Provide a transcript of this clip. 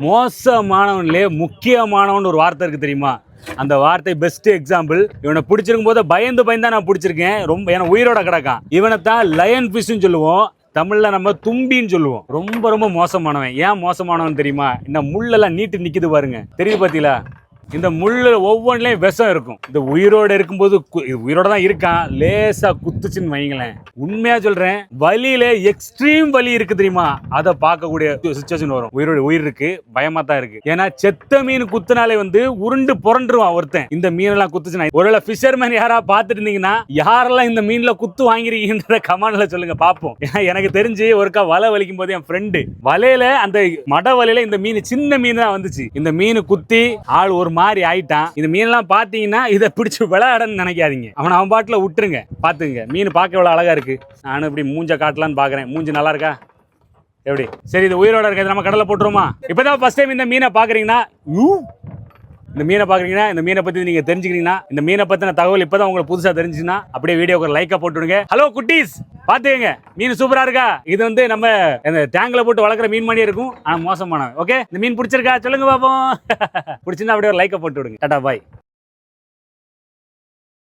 மோசமானவன்லே முக்கியமானவன் ஒரு வார்த்தை இருக்கு தெரியுமா? அந்த வார்த்தை பெஸ்ட் எக்ஸாம்பிள். இவனை பிடிச்சிருக்கும் போது பயந்து தான் நான் பிடிச்சிருக்கேன். ரொம்ப ஏன்னா உயிரோட கிடக்கான். இவனை தான் லயன் ஃபிஷ்னு சொல்லுவோம். தமிழ்ல நம்ம தும்பின்னு சொல்லுவோம். ரொம்ப மோசமானவன். ஏன் மோசமானவன் தெரியுமா? இந்த முள்ளெல்லாம் நீட்டு நிக்குது பாருங்க, தெரியுது பாத்தீங்களா? இந்த முள்ளு ஒவ்வொன்றிலையும் விஷம் இருக்கும். இந்த உயிரோட இருக்கும்போது உயிரோட தான் இருக்கான், லேசா குத்துச்சுன்னு வைங்களேன். உண்மையா சொல்றேன், வலியில எக்ஸ்ட்ரீம் வலி இருக்கு தெரியுமா? அதை பார்க்கக்கூடிய சிச்சுவேஷன் வரும். உயிர் இருக்கு, பயமா தான் இருக்கு. ஏன்னா செத்த மீன் குத்துனாலே உருண்டு புரண்டுருவான் ஒருத்தன். இந்த மீனெல்லாம் குத்துச்சுன்னா ஒருவேளை ஃபிஷர்மேன் யாரா பார்த்துட்டு இருந்தீங்கன்னா, யாரெல்லாம் இந்த மீன்ல குத்து வாங்கிருக்கீங்கன்ற கமெண்ட்ல சொல்லுங்க பாப்போம். எனக்கு தெரிஞ்சு ஒருக்கா வலை வலிக்கும் போது என் ஃப்ரெண்டு வலையில அந்த மட வலையில இந்த மீன் சின்ன மீன் தான் வந்துச்சு. இந்த மீன் குத்தி ஆள் ஒரு மாதிரி ஆயிட்டான். இந்த மீன்லாம் பாத்தீங்கன்னா இதை பிடிச்சு விளையாடன்னு நினைக்காதீங்க. அவன் பாட்டுல விட்டுருங்க. பாத்துங்க, மீன் பார்க்க எவ்வளவு அழகா இருக்கு. நானும் இப்படி மூஞ்ச காட்டலான்னு பாக்குறேன். மூஞ்சி நல்லா இருக்கா? எப்படி? சரி, இது உயிரோட இருக்கிறது நம்ம கடலை போட்டுருமா? இப்பதான் ஃபர்ஸ்ட் டைம் இந்த மீனை பாக்குறீங்கன்னா, இந்த மீனை பத்தி நீங்க தெரிஞ்சுக்கிறீங்கன்னா, இந்த மீனை பத்தின தகவல் இப்பதான் உங்களுக்கு புதுசா தெரிஞ்சுன்னா அப்படியே வீடியோக்கு லைக்கா போட்டுடுங்க. ஹலோ குட்டீஸ், பாத்துக்கங்க, மீன் சூப்பரா இருக்கா? இது நம்ம டேங்க்ல போட்டு வளர்க்குற மீன் மாதிரியே இருக்கும், ஆனா மோசமானது. ஓகே, இந்த மீன் பிடிச்சிருக்கா சொல்லுங்க பாப்போம். பிடிச்சிருந்தா அப்படியே ஒரு லைக்கா போட்டு விடுங்க. டாடா, பாய்.